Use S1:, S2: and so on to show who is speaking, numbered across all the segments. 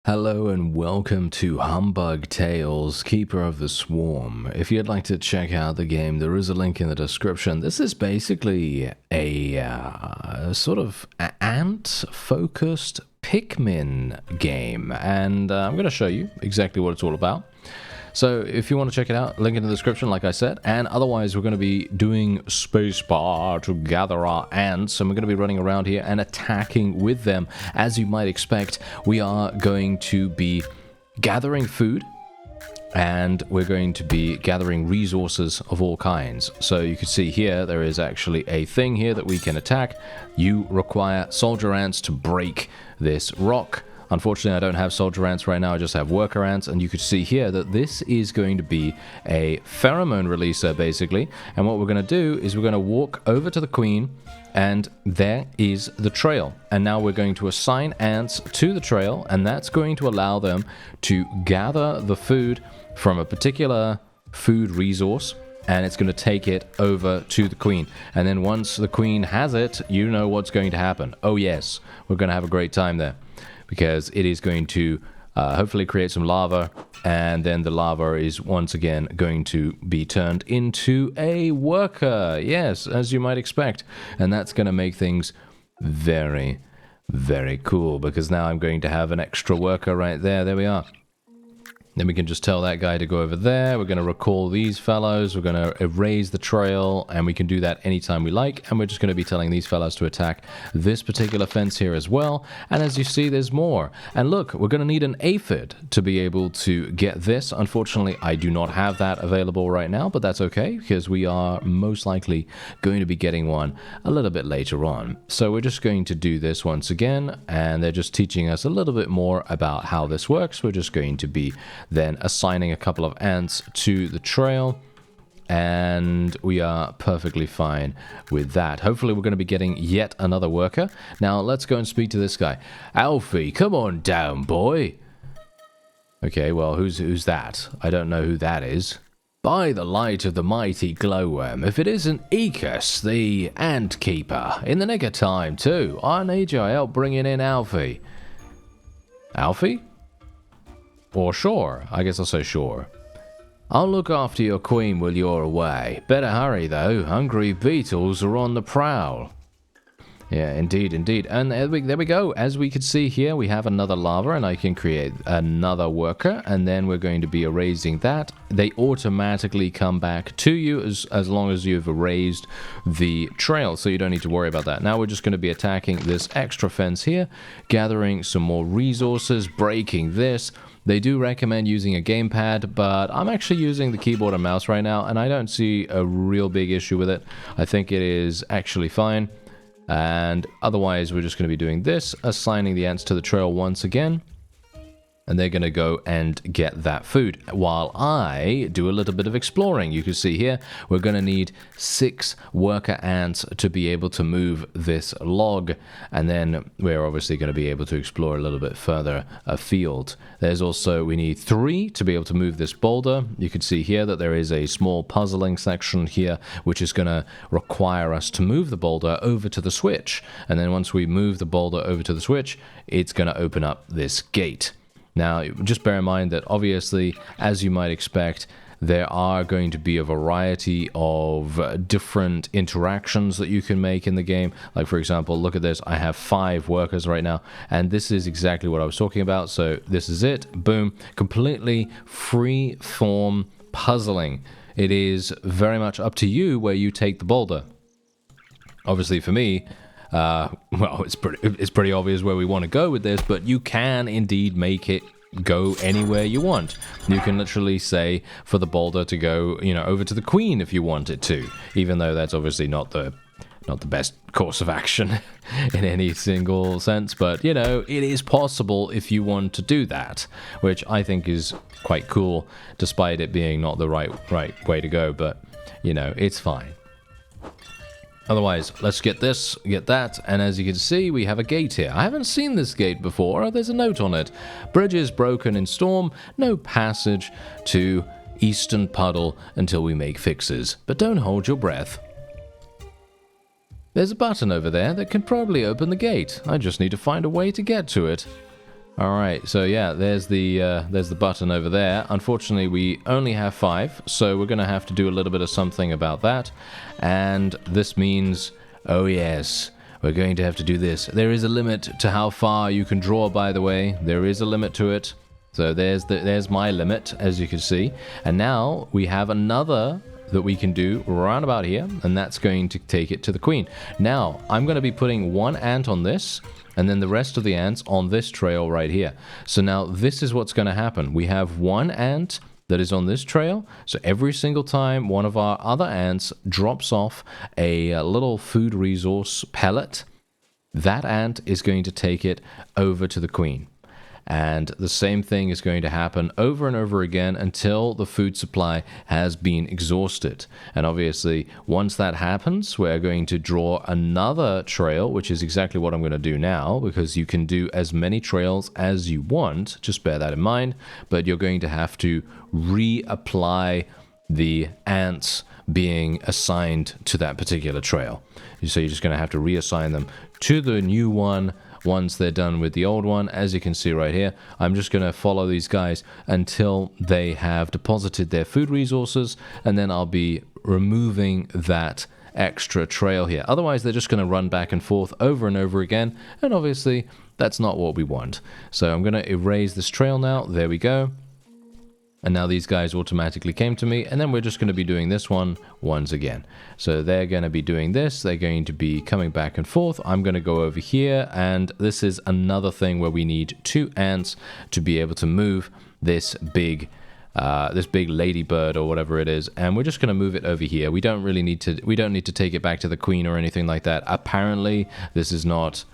S1: Hello and welcome to Humbug Tales, Keeper of the Swarm. If you'd like to check out the game, there is a link in the description. This is basically a sort of ant-focused PIKMIN game, and I'm going to show you exactly what it's all about. So if you want to check it out, link in the description, like I said. And otherwise, we're going to be doing spacebar to gather our ants. And we're going to be running around here and attacking with them. As you might expect, we are going to be gathering food. And we're going to be gathering resources of all kinds. So you can see here, there is actually a thing here that we can attack. You require soldier ants to break this rock. Unfortunately, I don't have soldier ants right now, I just have worker ants, and you could see here that this is going to be a pheromone releaser, basically. And what we're going to do is we're going to walk over to the queen, and there is the trail. And now we're going to assign ants to the trail, and that's going to allow them to gather the food from a particular food resource, and it's going to take it over to the queen. And then once the queen has it, you know what's going to happen. Oh yes, we're going to have a great time there, because it is going to hopefully create some lava, and then the lava is once again going to be turned into a worker. Yes, as you might expect. And that's going to make things very, very cool, because now I'm going to have an extra worker right there. There we are. Then we can just tell that guy to go over there. We're going to recall these fellows. We're going to erase the trail, and we can do that anytime we like. And we're just going to be telling these fellows to attack this particular fence here as well. And as you see, there's more. And look, we're going to need an aphid to be able to get this. Unfortunately, I do not have that available right now, but that's okay, because we are most likely going to be getting one a little bit later on. So we're just going to do this once again, and they're just teaching us a little bit more about how this works. We're just going to be then assigning a couple of ants to the trail, and we are perfectly fine with that. Hopefully we're going to be getting yet another worker. Now let's go and speak to this guy. Alfie, come on down, boy. Okay, well, who's that? I don't know who that is. By the light of the mighty glowworm, if it isn't Ekus, the ant keeper. In the nick of time, too. I need your help bringing in Alfie. Alfie? Or sure. I guess I'll say sure. I'll look after your queen while you're away. Better hurry, though. Hungry beetles are on the prowl. Yeah, indeed, indeed. And there we go. As we can see here, we have another lava, and I can create another worker, and then we're going to be erasing that. They automatically come back to you as long as you've erased the trail, so you don't need to worry about that. Now we're just going to be attacking this extra fence here, gathering some more resources, breaking this. They do recommend using a gamepad, but I'm actually using the keyboard and mouse right now, and I don't see a real big issue with it. I think it is actually fine. And otherwise, we're just going to be doing this, assigning the ants to the trail once again. And they're going to go and get that food, while I do a little bit of exploring. You can see here, we're going to need 6 worker ants to be able to move this log. And then we're obviously going to be able to explore a little bit further afield. There's also, we need 3 to be able to move this boulder. You can see here that there is a small puzzling section here, which is going to require us to move the boulder over to the switch. And then once we move the boulder over to the switch, it's going to open up this gate. Now, just bear in mind that obviously, as you might expect, there are going to be a variety of different interactions that you can make in the game. Like, for example, look at this. I have 5 workers right now, and this is exactly what I was talking about. So this is it. Boom. Completely free form puzzling. It is very much up to you where you take the boulder. Obviously, for me, well, it's pretty obvious where we want to go with this, but you can indeed make it go anywhere you want. You can literally say for the boulder to go, over to the queen if you want it to, even though that's obviously not the best course of action in any single sense, but it is possible if you want to do that, which I think is quite cool, despite it being not the right way to go, but it's fine. Otherwise, let's get this, get that, and as you can see, we have a gate here. I haven't seen this gate before. There's a note on it. Bridges broken in storm, no passage to Eastern Puddle until we make fixes. But don't hold your breath. There's a button over there that can probably open the gate. I just need to find a way to get to it. All right, so yeah, there's the button over there. Unfortunately, we only have 5, so we're going to have to do a little bit of something about that. And this means, oh yes, we're going to have to do this. There is a limit to how far you can draw, by the way. There is a limit to it. So there's my limit, as you can see. And now we have another that we can do around about here, and that's going to take it to the queen. Now, I'm going to be putting 1 ant on this, and then the rest of the ants on this trail right here. So now this is what's going to happen. We have 1 ant that is on this trail. So every single time one of our other ants drops off a little food resource pellet, that ant is going to take it over to the queen. And the same thing is going to happen over and over again until the food supply has been exhausted. And obviously, once that happens, we're going to draw another trail, which is exactly what I'm going to do now, because you can do as many trails as you want. Just bear that in mind. But you're going to have to reapply the ants being assigned to that particular trail. So you're just going to have to reassign them to the new one once they're done with the old one. As you can see right here, I'm just going to follow these guys until they have deposited their food resources, and then I'll be removing that extra trail here. Otherwise, they're just going to run back and forth over and over again, and obviously that's not what we want. So I'm going to erase this trail now. There we go. And now these guys automatically came to me, and then we're just going to be doing this one once again. So they're going to be doing this, they're going to be coming back and forth. I'm going to go over here, and this is another thing where we need 2 ants to be able to move this big ladybird or whatever it is, and we're just going to move it over here. We don't need to take it back to the queen or anything like that. Apparently, this is not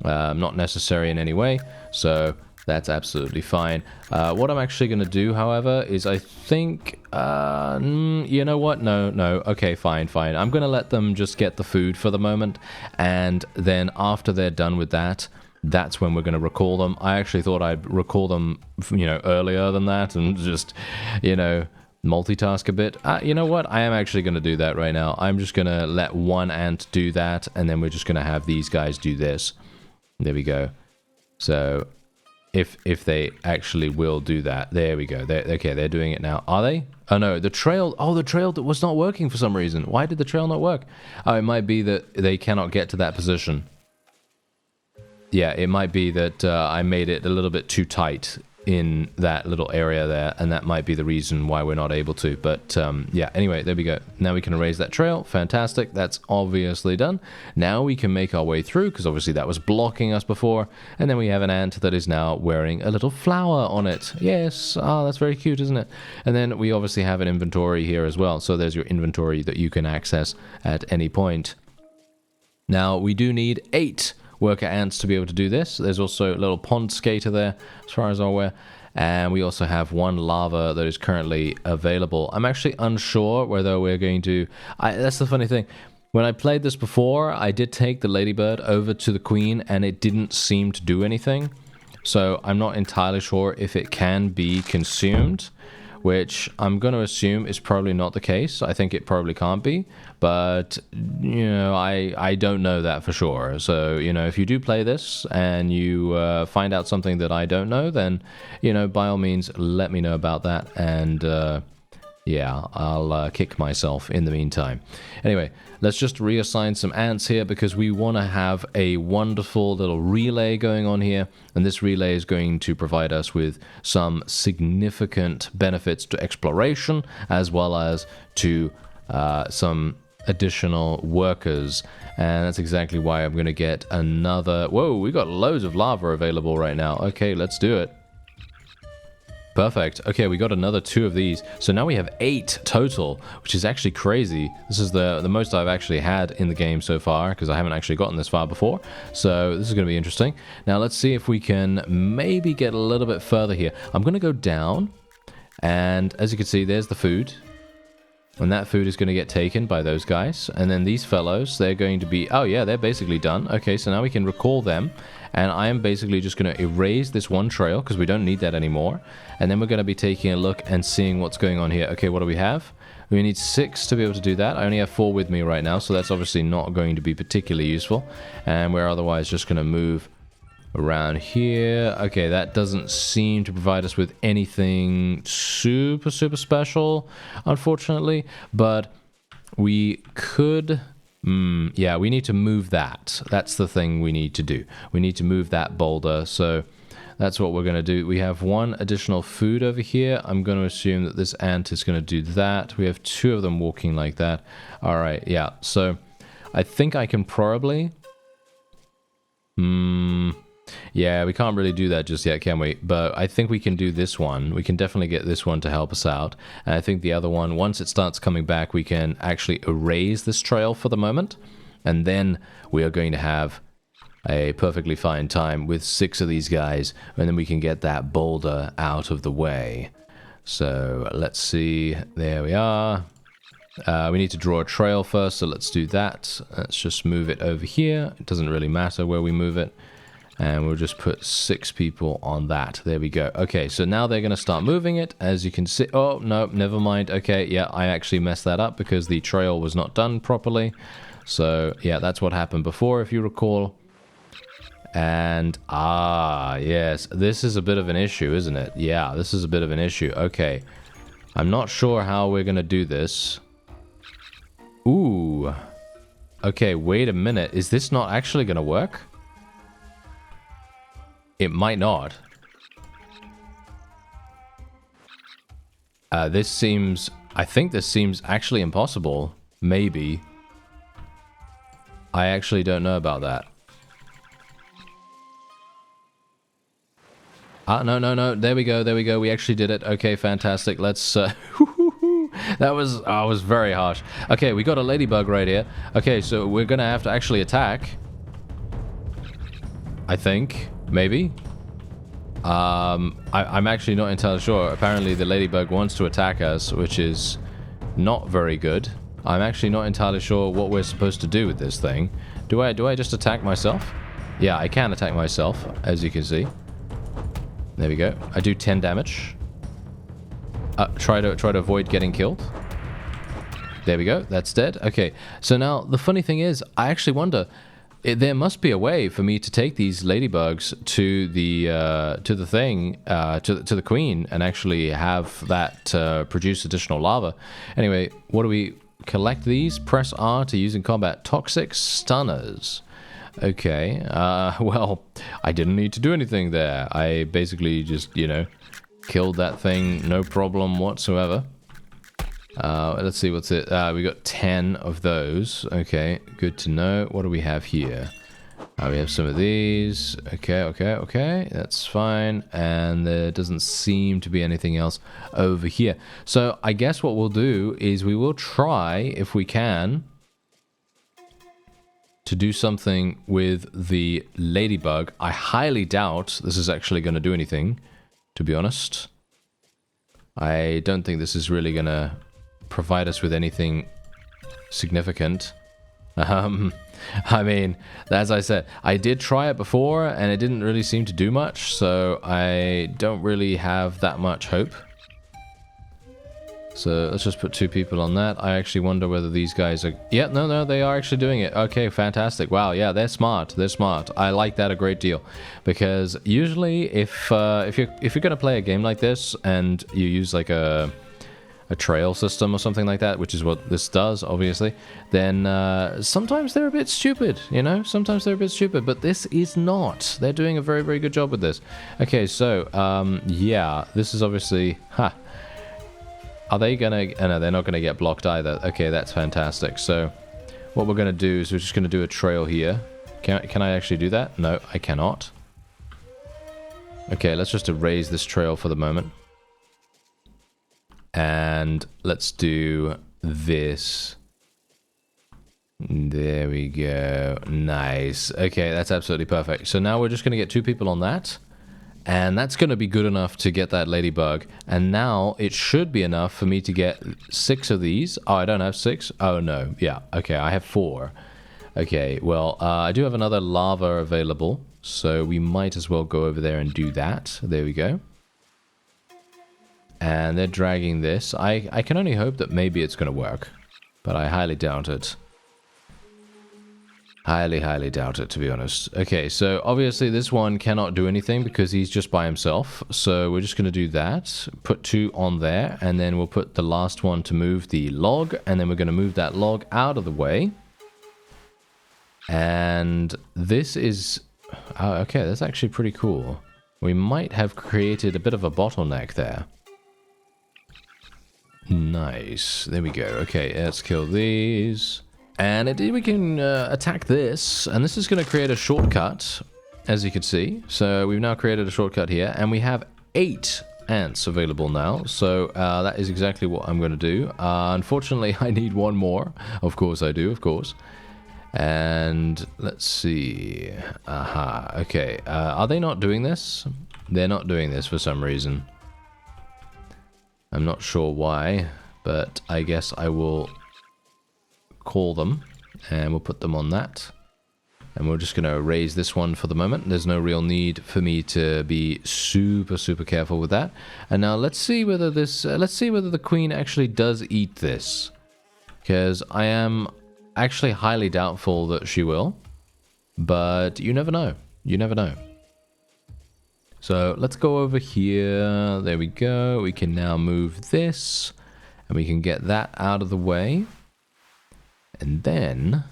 S1: necessary in any way, so that's absolutely fine. What I'm actually going to do, however, is I think, you know what? No. Okay, fine. I'm going to let them just get the food for the moment. And then after they're done with that, that's when we're going to recall them. I actually thought I'd recall them, earlier than that and just, multitask a bit. You know what? I am actually going to do that right now. I'm just going to let 1 ant do that, and then we're just going to have these guys do this. There we go. So if they actually will do that. There we go. They're doing it now. Are they? Oh, no. The trail was not working for some reason. Why did the trail not work? Oh, it might be that they cannot get to that position. Yeah, it might be that I made it a little bit too tight in that little area there, and that might be the reason why we're not able to. But yeah, anyway, there we go. Now we can erase that trail. Fantastic. That's obviously done. Now we can make our way through, because obviously that was blocking us before. And then we have an ant that is now wearing a little flower on it. Yes. Oh, that's very cute, isn't it? And then we obviously have an inventory here as well. So there's your inventory that you can access at any point. Now we do need 8 worker ants to be able to do this. There's also a little pond skater there, as far as I'm aware. And we also have 1 lava that is currently available. I'm actually unsure whether we're going to... that's the funny thing. When I played this before, I did take the ladybird over to the queen, and it didn't seem to do anything. So I'm not entirely sure if it can be consumed, which I'm going to assume is probably not the case. I think it probably can't be, but, I don't know that for sure. So, if you do play this and you find out something that I don't know, then, by all means, let me know about that, and, yeah, I'll kick myself in the meantime. Anyway, let's just reassign some ants here, because we want to have a wonderful little relay going on here, and this relay is going to provide us with some significant benefits to exploration, as well as to some additional workers. And that's exactly why I'm going to get another... Whoa, we got loads of lava available right now. Okay, let's do it. Perfect. Okay, we got another 2 of these. So now we have 8 total, which is actually crazy. This is the most I've actually had in the game so far, because I haven't actually gotten this far before. So this is going to be interesting. Now let's see if we can maybe get a little bit further here. I'm going to go down, and as you can see, there's the food. And that food is going to get taken by those guys. And then these fellows, they're going to be... Oh, yeah, they're basically done. Okay, so now we can recall them. And I am basically just going to erase this 1 trail, because we don't need that anymore. And then we're going to be taking a look and seeing what's going on here. Okay, what do we have? We need 6 to be able to do that. I only have 4 with me right now, so that's obviously not going to be particularly useful. And we're otherwise just going to move around here. Okay, that doesn't seem to provide us with anything super special, unfortunately, but we could yeah, we need to move that. That's the thing we need to do. We need to move that boulder. So that's what we're going to do. We have one additional food over here. I'm going to assume that this ant is going to do that. We have 2 of them walking like that. All right, yeah. So I think I can probably yeah, we can't really do that just yet, can we? But I think we can do this one. We can definitely get this one to help us out. And I think the other one, once it starts coming back, we can actually erase this trail for the moment. And then we are going to have a perfectly fine time with 6 of these guys. And then we can get that boulder out of the way. So let's see. There we are. We need to draw a trail first, so let's do that. Let's just move it over here. It doesn't really matter where we move it. And we'll just put 6 people on that. There we go. Okay, so now they're going to start moving it. As you can see... Oh, no, never mind. Okay, yeah, I actually messed that up because the trail was not done properly. So, yeah, that's what happened before, if you recall. And, yes, this is a bit of an issue, isn't it? Yeah, this is a bit of an issue. Okay, I'm not sure how we're going to do this. Ooh. Okay, wait a minute. Is this not actually going to work? It might not. This seems... I think this seems actually impossible. Maybe. I actually don't know about that. No. There we go. We actually did it. Okay, fantastic. Let's... that was very harsh. Okay, we got a ladybug right here. Okay, so we're gonna have to actually attack. I think. Maybe. I'm actually not entirely sure. Apparently the ladybug wants to attack us, which is not very good. I'm actually not entirely sure what we're supposed to do with this thing. Do I just attack myself? Yeah, I can attack myself, as you can see. There we go. I do 10 damage. Try to avoid getting killed. There we go. That's dead. Okay. So now the funny thing is, I actually wonder, there must be a way for me to take these ladybugs to the thing, to the queen, and actually have that produce additional lava. Anyway, what do we collect these? Press R to use in combat. Toxic stunners. Okay. Well, I didn't need to do anything there. I basically just, you know, killed that thing, no problem whatsoever. Let's see, what's it? We got 10 of those. Okay, good to know. What do we have here? We have some of these. Okay. That's fine. And there doesn't seem to be anything else over here. So I guess what we'll do is we will try, if we can, to do something with the ladybug. I highly doubt this is actually going to do anything, to be honest. I don't think this is really going to provide us with anything significant. I mean, as I said, I did try it before and it didn't really seem to do much, so I don't really have that much hope. So let's just put 2 people on that. I actually wonder whether these guys are... Yeah, no, they are actually doing it. Okay, fantastic. Wow, yeah, they're smart. I like that a great deal. Because usually if you're going to play a game like this and you use like a trail system or something like that, which is what this does, obviously, then sometimes they're a bit stupid, you know? Sometimes they're a bit stupid, but this is not. They're doing a very, very good job with this. Okay, so, yeah, this is obviously... Are they gonna... Oh, no, they're not gonna get blocked either. Okay, that's fantastic. So, what we're gonna do is we're just gonna do a trail here. Can I actually do that? No, I cannot. Okay, let's just erase this trail for the moment. And let's do this. There we go. Nice. Okay, that's absolutely perfect. So now we're just going to get 2 people on that. And that's going to be good enough to get that ladybug. And now it should be enough for me to get 6 of these. Oh, I don't have 6? Oh, no. Yeah. Okay, I have 4. Okay, well, I do have another lava available. So we might as well go over there and do that. There we go. And they're dragging this. I can only hope that maybe it's going to work. But I highly doubt it. Highly, highly doubt it, to be honest. Okay, so obviously this one cannot do anything because he's just by himself. So we're just going to do that. Put 2 on there, and then we'll put the last one to move the log, and then we're going to move that log out of the way. And this is... Oh, okay, that's actually pretty cool. We might have created a bit of a bottleneck there. Nice. There we go. Okay, let's kill these. And indeed we can attack this, and this is going to create a shortcut, as you can see. So we've now created a shortcut here, and we have 8 ants available now. So that is exactly what I'm going to do. Unfortunately, I need 1 more. Of course I do, of course. And let's see. Aha, okay. Are they not doing this? They're not doing this for some reason. I'm not sure why, but I guess I will call them, and we'll put them on that. And we're just going to erase this one for the moment. There's no real need for me to be super, super careful with that. And now let's see whether this, let's see whether the queen actually does eat this. Because I am actually highly doubtful that she will. But you never know. You never know. So let's go over here. There we go. We can now move this, and we can get that out of the way. And then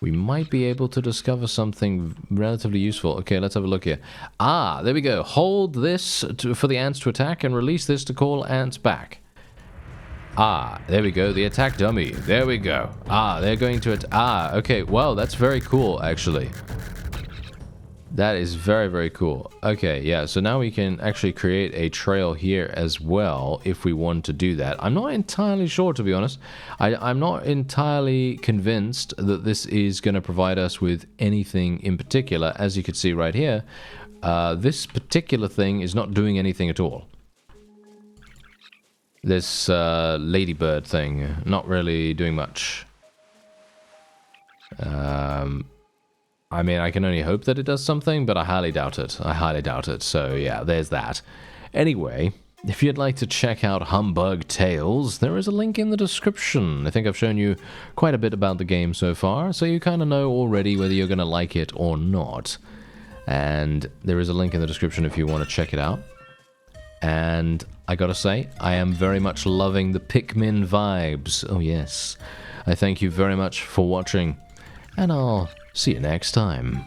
S1: we might be able to discover something relatively useful. Okay, let's have a look here. Ah, there we go. Hold this for the ants to attack, and release this to call ants back. Ah, there we go. The attack dummy. There we go. Ah, they're going to... Ah, okay. Well, that's very cool, actually. That is very, very cool. Okay, yeah, so now we can actually create a trail here as well if we want to do that. I'm not entirely sure, to be honest. I'm not entirely convinced that this is going to provide us with anything in particular. As you can see right here, this particular thing is not doing anything at all. This ladybird thing, not really doing much. I mean, I can only hope that it does something, but I highly doubt it. I highly doubt it. So, yeah, there's that. Anyway, if you'd like to check out Humbug Tales, there is a link in the description. I think I've shown you quite a bit about the game so far, so you kind of know already whether you're going to like it or not. And there is a link in the description if you want to check it out. And I gotta say, I am very much loving the PIKMIN vibes. Oh, yes. I thank you very much for watching, and I'll see you next time.